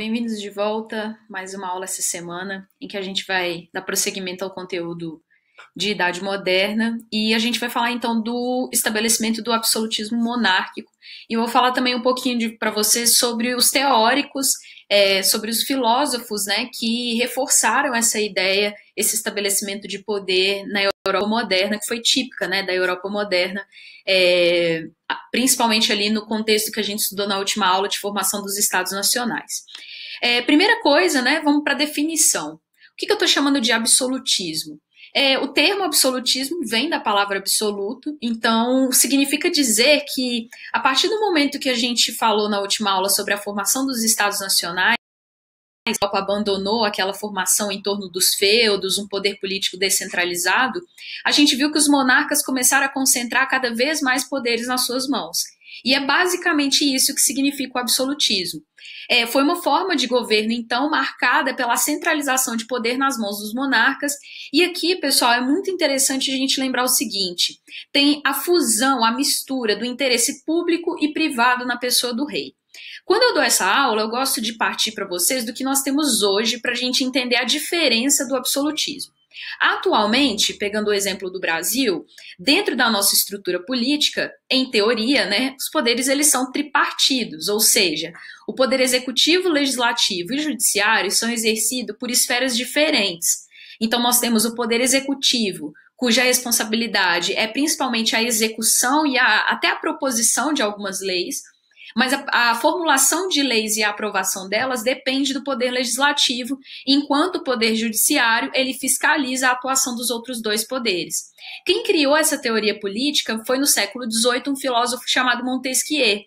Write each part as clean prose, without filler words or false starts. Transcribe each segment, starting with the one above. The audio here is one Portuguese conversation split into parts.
Bem-vindos de volta, mais uma aula essa semana, em que a gente vai dar prosseguimento ao conteúdo de Idade Moderna, e a gente vai falar então do estabelecimento do absolutismo monárquico, e eu vou falar também um pouquinho para vocês sobre os teóricos, sobre os filósofos, né, que reforçaram essa ideia, esse estabelecimento de poder na Europa moderna, que foi típica, né, da Europa moderna, principalmente ali no contexto que a gente estudou na última aula de formação dos Estados Nacionais. Primeira coisa, né, vamos para a definição. O que eu estou chamando de absolutismo? O termo absolutismo vem da palavra absoluto, então significa dizer que a partir do momento que a gente falou na última aula sobre a formação dos Estados Nacionais, a Europa abandonou aquela formação em torno dos feudos, um poder político descentralizado, a gente viu que os monarcas começaram a concentrar cada vez mais poderes nas suas mãos. E é basicamente isso que significa o absolutismo. Foi uma forma de governo, então, marcada pela centralização de poder nas mãos dos monarcas. E aqui, pessoal, é muito interessante a gente lembrar o seguinte: tem a fusão, a mistura do interesse público e privado na pessoa do rei. Quando eu dou essa aula, eu gosto de partir para vocês do que nós temos hoje para a gente entender a diferença do absolutismo. Atualmente, pegando o exemplo do Brasil, dentro da nossa estrutura política, em teoria, né, os poderes eles são tripartidos, ou seja, o poder executivo, legislativo e judiciário são exercidos por esferas diferentes. Então nós temos o poder executivo, cuja responsabilidade é principalmente a execução e até a proposição de algumas leis, mas a formulação de leis e a aprovação delas depende do poder legislativo, enquanto o poder judiciário ele fiscaliza a atuação dos outros dois poderes. Quem criou essa teoria política foi no século XVIII um filósofo chamado Montesquieu.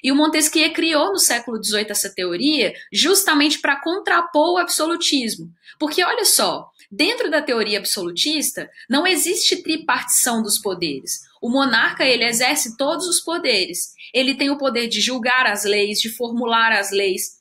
E o Montesquieu criou no século XVIII essa teoria justamente para contrapor o absolutismo. Porque olha só, dentro da teoria absolutista não existe tripartição dos poderes. O monarca ele exerce todos os poderes. Ele tem o poder de julgar as leis, de formular as leis,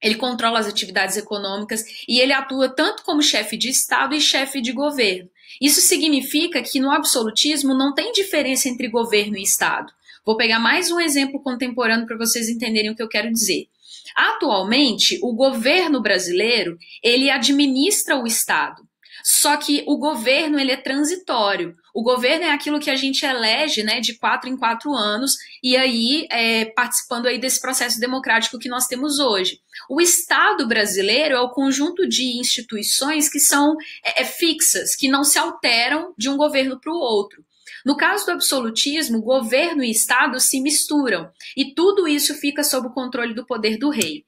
ele controla as atividades econômicas e ele atua tanto como chefe de Estado e chefe de governo. Isso significa que no absolutismo não tem diferença entre governo e Estado. Vou pegar mais um exemplo contemporâneo para vocês entenderem o que eu quero dizer. Atualmente, o governo brasileiro, ele administra o Estado. Só que o governo ele é transitório. O governo é aquilo que a gente elege, né, de 4 em 4 anos, e aí participando aí desse processo democrático que nós temos hoje. O Estado brasileiro é o conjunto de instituições que são fixas, que não se alteram de um governo para o outro. No caso do absolutismo, governo e Estado se misturam, e tudo isso fica sob o controle do poder do rei.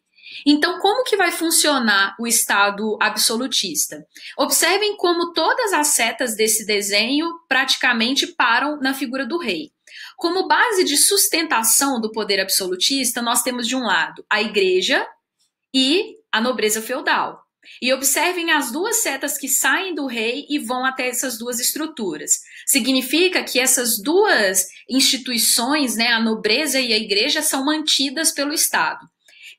Então, como que vai funcionar o Estado absolutista? Observem como todas as setas desse desenho praticamente param na figura do rei. Como base de sustentação do poder absolutista, nós temos de um lado a igreja e a nobreza feudal. E observem as duas setas que saem do rei e vão até essas duas estruturas. Significa que essas duas instituições, né, a nobreza e a igreja, são mantidas pelo Estado.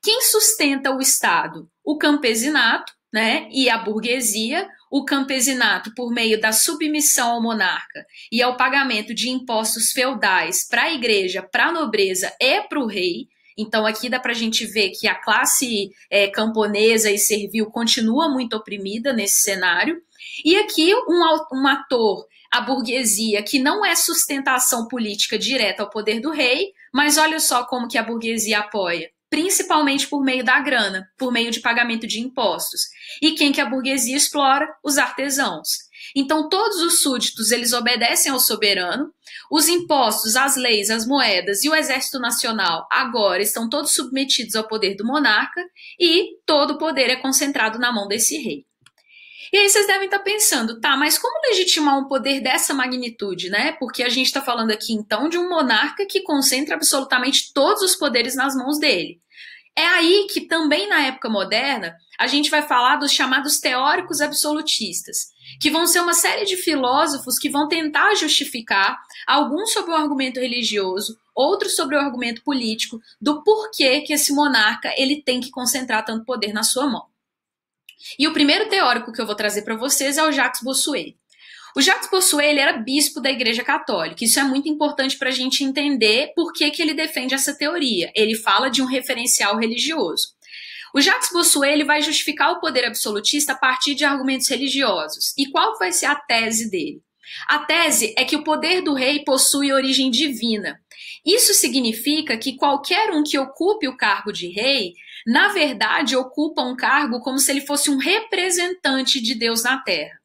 Quem sustenta o Estado? O campesinato, né, e a burguesia. O campesinato por meio da submissão ao monarca e ao pagamento de impostos feudais para a igreja, para a nobreza e para o rei. Então aqui dá para a gente ver que a classe camponesa e servil continua muito oprimida nesse cenário. E aqui um ator, a burguesia, que não é sustentação política direta ao poder do rei, mas olha só como que a burguesia apoia. Principalmente por meio da grana, por meio de pagamento de impostos. E quem que a burguesia explora? Os artesãos. Então todos os súditos eles obedecem ao soberano, os impostos, as leis, as moedas e o exército nacional agora estão todos submetidos ao poder do monarca e todo o poder é concentrado na mão desse rei. E aí vocês devem estar pensando, tá, mas como legitimar um poder dessa magnitude, né? Porque a gente está falando aqui, então, de um monarca que concentra absolutamente todos os poderes nas mãos dele. É aí que também na época moderna a gente vai falar dos chamados teóricos absolutistas, que vão ser uma série de filósofos que vão tentar justificar, alguns sobre o argumento religioso, outros sobre o argumento político, do porquê que esse monarca ele tem que concentrar tanto poder na sua mão. E o primeiro teórico que eu vou trazer para vocês é o Jacques Bossuet. O Jacques Bossuet ele era bispo da Igreja Católica. Isso é muito importante para a gente entender por que ele defende essa teoria. Ele fala de um referencial religioso. O Jacques Bossuet ele vai justificar o poder absolutista a partir de argumentos religiosos. E qual vai ser a tese dele? A tese é que o poder do rei possui origem divina. Isso significa que qualquer um que ocupe o cargo de rei, na verdade, ocupa um cargo como se ele fosse um representante de Deus na Terra.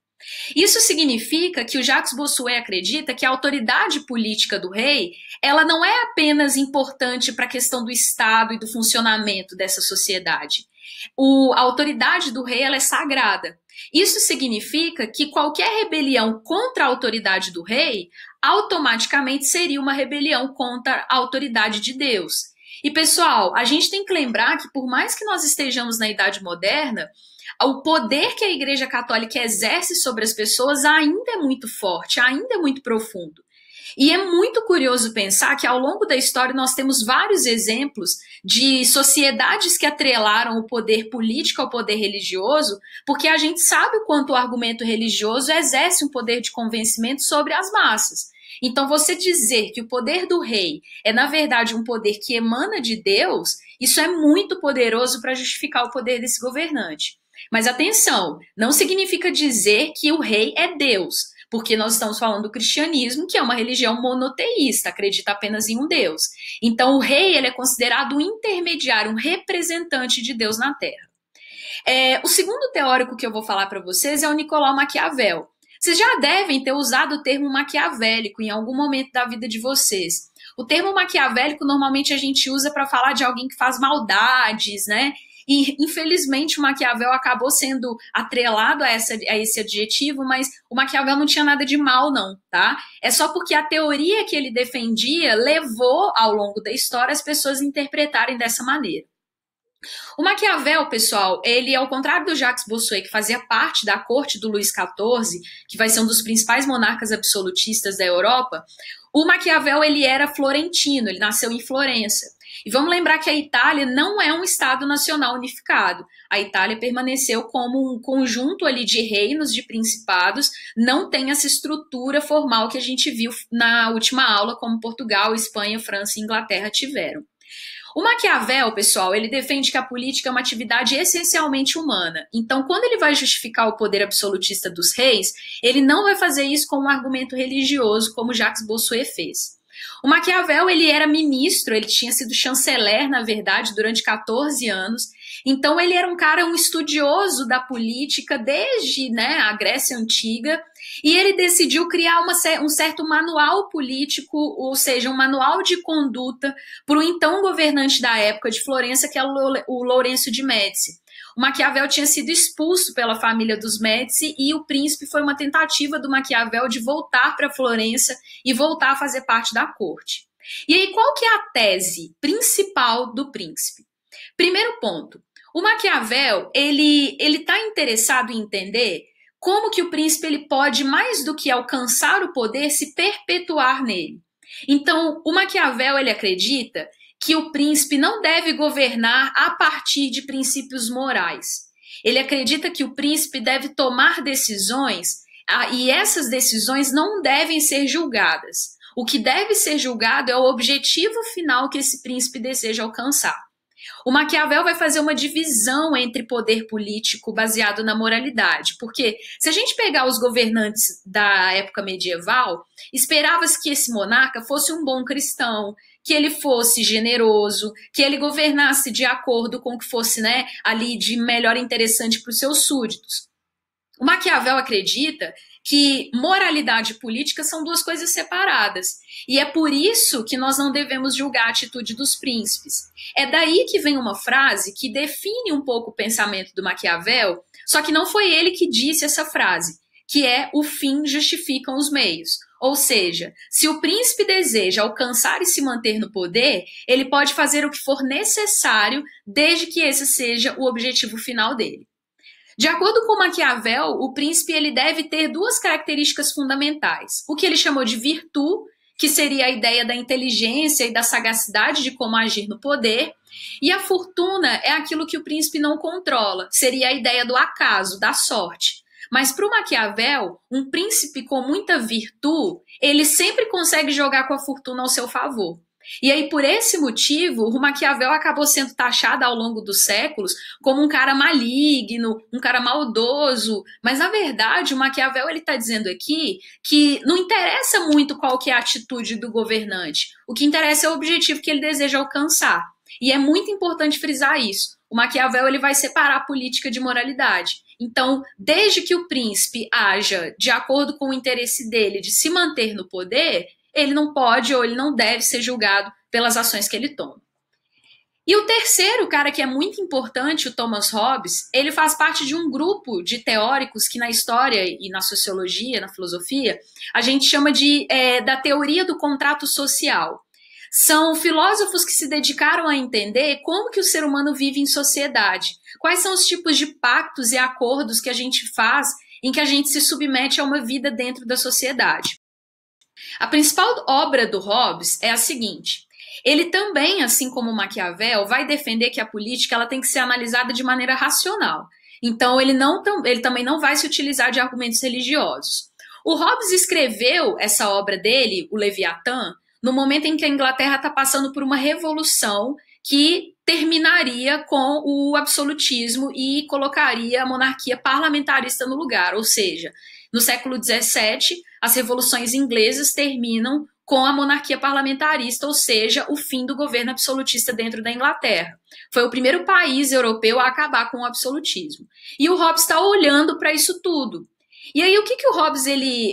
Isso significa que o Jacques Bossuet acredita que a autoridade política do rei, ela não é apenas importante para a questão do Estado e do funcionamento dessa sociedade. A autoridade do rei, ela é sagrada. Isso significa que qualquer rebelião contra a autoridade do rei automaticamente seria uma rebelião contra a autoridade de Deus. E, pessoal, a gente tem que lembrar que por mais que nós estejamos na Idade Moderna, o poder que a Igreja Católica exerce sobre as pessoas ainda é muito forte, ainda é muito profundo. E é muito curioso pensar que ao longo da história nós temos vários exemplos de sociedades que atrelaram o poder político ao poder religioso, porque a gente sabe o quanto o argumento religioso exerce um poder de convencimento sobre as massas. Então, você dizer que o poder do rei é, na verdade, um poder que emana de Deus, isso é muito poderoso para justificar o poder desse governante. Mas atenção, não significa dizer que o rei é Deus, porque nós estamos falando do cristianismo, que é uma religião monoteísta, acredita apenas em um Deus. Então, o rei ele é considerado um intermediário, um representante de Deus na Terra. O segundo teórico que eu vou falar para vocês é o Nicolau Maquiavel. Vocês já devem ter usado o termo maquiavélico em algum momento da vida de vocês. O termo maquiavélico normalmente a gente usa para falar de alguém que faz maldades, né? E, infelizmente, o Maquiavel acabou sendo atrelado a esse adjetivo, mas o Maquiavel não tinha nada de mal, não, tá? É só porque a teoria que ele defendia levou, ao longo da história, as pessoas a interpretarem dessa maneira. O Maquiavel, pessoal, ele, ao contrário do Jacques Bossuet, que fazia parte da corte do Luís XIV, que vai ser um dos principais monarcas absolutistas da Europa, o Maquiavel ele era florentino, ele nasceu em Florença. E vamos lembrar que a Itália não é um Estado nacional unificado. A Itália permaneceu como um conjunto ali de reinos, de principados, não tem essa estrutura formal que a gente viu na última aula, como Portugal, Espanha, França e Inglaterra tiveram. O Maquiavel, pessoal, ele defende que a política é uma atividade essencialmente humana. Então, quando ele vai justificar o poder absolutista dos reis, ele não vai fazer isso com um argumento religioso, como Jacques Bossuet fez. O Maquiavel, ele era ministro, ele tinha sido chanceler, na verdade, durante 14 anos. Então, ele era um estudioso da política desde, né, a Grécia Antiga, e ele decidiu criar um certo manual político, ou seja, um manual de conduta para o então governante da época de Florença, que é o Lourenço de Médici. O Maquiavel tinha sido expulso pela família dos Médici e o príncipe foi uma tentativa do Maquiavel de voltar para Florença e voltar a fazer parte da corte. E aí, qual que é a tese principal do príncipe? Primeiro ponto, o Maquiavel, ele está interessado em entender como que o príncipe ele pode, mais do que alcançar o poder, se perpetuar nele. Então, o Maquiavel ele acredita que o príncipe não deve governar a partir de princípios morais. Ele acredita que o príncipe deve tomar decisões e essas decisões não devem ser julgadas. O que deve ser julgado é o objetivo final que esse príncipe deseja alcançar. O Maquiavel vai fazer uma divisão entre poder político baseado na moralidade, porque se a gente pegar os governantes da época medieval, esperava-se que esse monarca fosse um bom cristão, que ele fosse generoso, que ele governasse de acordo com o que fosse, né, ali de melhor interessante para os seus súditos. O Maquiavel acredita que moralidade e política são duas coisas separadas. E é por isso que nós não devemos julgar a atitude dos príncipes. É daí que vem uma frase que define um pouco o pensamento do Maquiavel, só que não foi ele que disse essa frase, que é o fim justificam os meios. Ou seja, se o príncipe deseja alcançar e se manter no poder, ele pode fazer o que for necessário, desde que esse seja o objetivo final dele. De acordo com Maquiavel, o príncipe ele deve ter duas características fundamentais. O que ele chamou de virtude, que seria a ideia da inteligência e da sagacidade de como agir no poder, e a fortuna é aquilo que o príncipe não controla, seria a ideia do acaso, da sorte. Mas para o Maquiavel, um príncipe com muita virtude, ele sempre consegue jogar com a fortuna ao seu favor. E aí, por esse motivo, o Maquiavel acabou sendo taxado ao longo dos séculos como um cara maligno, um cara maldoso. Mas, na verdade, o Maquiavel está dizendo aqui que não interessa muito qual que é a atitude do governante. O que interessa é o objetivo que ele deseja alcançar. E é muito importante frisar isso. O Maquiavel ele vai separar a política de moralidade. Então, desde que o príncipe haja de acordo com o interesse dele de se manter no poder, ele não pode ou ele não deve ser julgado pelas ações que ele toma. E o terceiro cara que é muito importante, o Thomas Hobbes, ele faz parte de um grupo de teóricos que na história e na sociologia, na filosofia, a gente chama da teoria do contrato social. São filósofos que se dedicaram a entender como que o ser humano vive em sociedade, quais são os tipos de pactos e acordos que a gente faz em que a gente se submete a uma vida dentro da sociedade. A principal obra do Hobbes é a seguinte: ele também, assim como Maquiavel, vai defender que a política ela tem que ser analisada de maneira racional. Então, ele também não vai se utilizar de argumentos religiosos. O Hobbes escreveu essa obra dele, o Leviatã, no momento em que a Inglaterra está passando por uma revolução que terminaria com o absolutismo e colocaria a monarquia parlamentarista no lugar. Ou seja, no século XVII, as revoluções inglesas terminam com a monarquia parlamentarista, ou seja, o fim do governo absolutista dentro da Inglaterra. Foi o primeiro país europeu a acabar com o absolutismo. E o Hobbes está olhando para isso tudo. E aí, o que o Hobbes,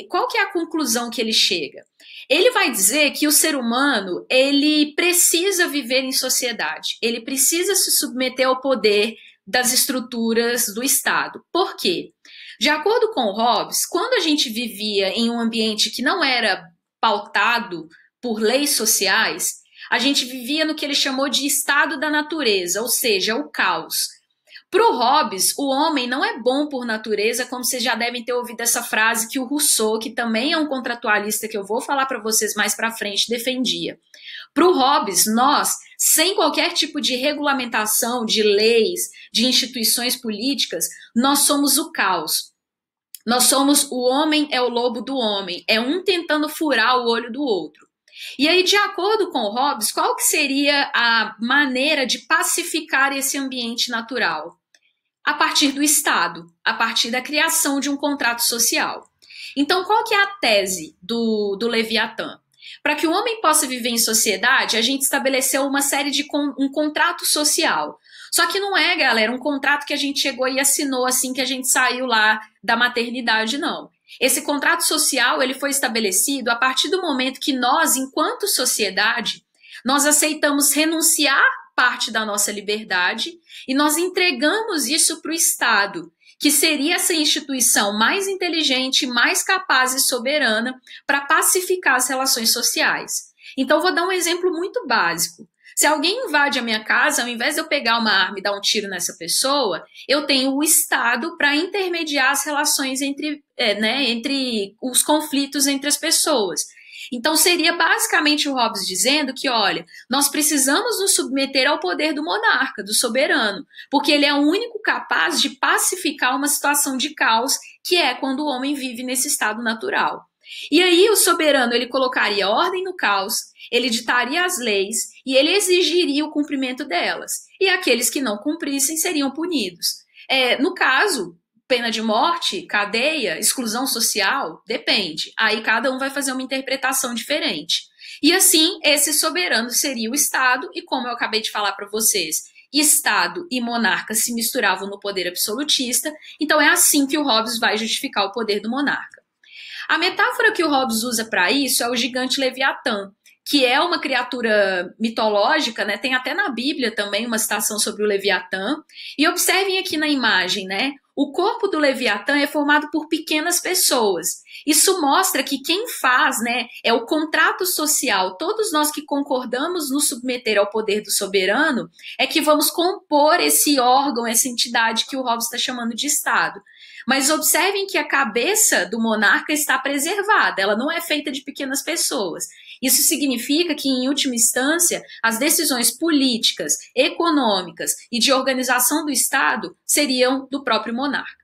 qual que é a conclusão que ele chega? Ele vai dizer que o ser humano, ele precisa viver em sociedade, ele precisa se submeter ao poder das estruturas do Estado. Por quê? De acordo com o Hobbes, quando a gente vivia em um ambiente que não era pautado por leis sociais, a gente vivia no que ele chamou de estado da natureza, ou seja, o caos. Para o Hobbes, o homem não é bom por natureza, como vocês já devem ter ouvido essa frase que o Rousseau, que também é um contratualista que eu vou falar para vocês mais para frente, defendia. Para o Hobbes, nós, sem qualquer tipo de regulamentação, de leis, de instituições políticas, nós somos o caos. Nós somos o homem é o lobo do homem, é um tentando furar o olho do outro. E aí, de acordo com o Hobbes, qual que seria a maneira de pacificar esse ambiente natural? A partir do Estado, a partir da criação de um contrato social. Então, qual que é a tese do Leviatã? Para que o homem possa viver em sociedade, a gente estabeleceu uma série de um contrato social. Só que não é, galera, um contrato que a gente chegou e assinou assim que a gente saiu lá da maternidade, não. Esse contrato social ele foi estabelecido a partir do momento que nós, enquanto sociedade, nós aceitamos renunciar parte da nossa liberdade e nós entregamos isso para o Estado, que seria essa instituição mais inteligente, mais capaz e soberana para pacificar as relações sociais. Então, vou dar um exemplo muito básico. Se alguém invade a minha casa, ao invés de eu pegar uma arma e dar um tiro nessa pessoa, eu tenho o Estado para intermediar as relações entre os conflitos entre as pessoas. Então, seria basicamente o Hobbes dizendo que, olha, nós precisamos nos submeter ao poder do monarca, do soberano, porque ele é o único capaz de pacificar uma situação de caos, que é quando o homem vive nesse estado natural. E aí o soberano ele colocaria ordem no caos, ele ditaria as leis e ele exigiria o cumprimento delas. E aqueles que não cumprissem seriam punidos. No caso, pena de morte, cadeia, exclusão social, depende. Aí cada um vai fazer uma interpretação diferente. E assim, esse soberano seria o Estado, e como eu acabei de falar para vocês, Estado e monarca se misturavam no poder absolutista, então é assim que o Hobbes vai justificar o poder do monarca. A metáfora que o Hobbes usa para isso é o gigante Leviatã, que é uma criatura mitológica, né? Tem até na Bíblia também uma citação sobre o Leviatã. E observem aqui na imagem, né? O corpo do Leviatã é formado por pequenas pessoas. Isso mostra que quem faz, né, é o contrato social. Todos nós que concordamos nos submeter ao poder do soberano é que vamos compor esse órgão, essa entidade que o Hobbes está chamando de Estado. Mas observem que a cabeça do monarca está preservada, ela não é feita de pequenas pessoas. Isso significa que, em última instância, as decisões políticas, econômicas e de organização do Estado seriam do próprio monarca.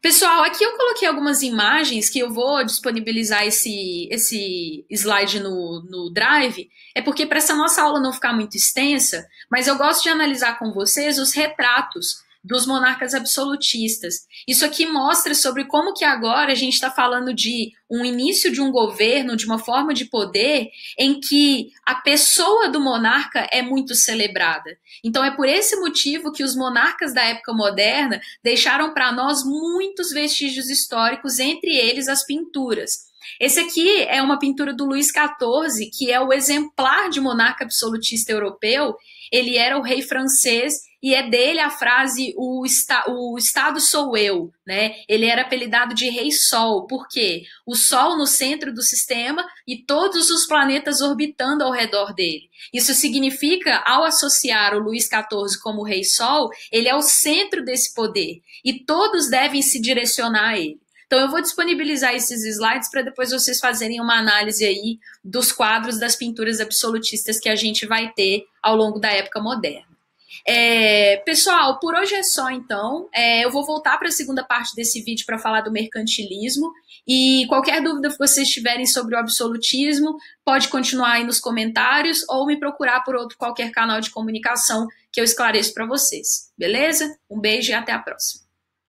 Pessoal, aqui eu coloquei algumas imagens que eu vou disponibilizar esse slide no Drive, é porque para essa nossa aula não ficar muito extensa, mas eu gosto de analisar com vocês os retratos dos monarcas absolutistas. Isso aqui mostra sobre como que agora a gente está falando de um início de um governo, de uma forma de poder, em que a pessoa do monarca é muito celebrada. Então é por esse motivo que os monarcas da época moderna deixaram para nós muitos vestígios históricos, entre eles as pinturas. Esse aqui é uma pintura do Luís XIV, que é o exemplar de monarca absolutista europeu. Ele era o rei francês e é dele a frase o Estado sou eu, né? Ele era apelidado de Rei Sol, por quê? O Sol no centro do sistema e todos os planetas orbitando ao redor dele. Isso significa, ao associar o Luís XIV como Rei Sol, ele é o centro desse poder e todos devem se direcionar a ele. Então eu vou disponibilizar esses slides para depois vocês fazerem uma análise aí dos quadros das pinturas absolutistas que a gente vai ter ao longo da época moderna. Pessoal, por hoje é só então. Eu vou voltar para a segunda parte desse vídeo para falar do mercantilismo e qualquer dúvida que vocês tiverem sobre o absolutismo, pode continuar aí nos comentários ou me procurar por outro qualquer canal de comunicação que eu esclareço para vocês. Beleza? Um beijo e até a próxima.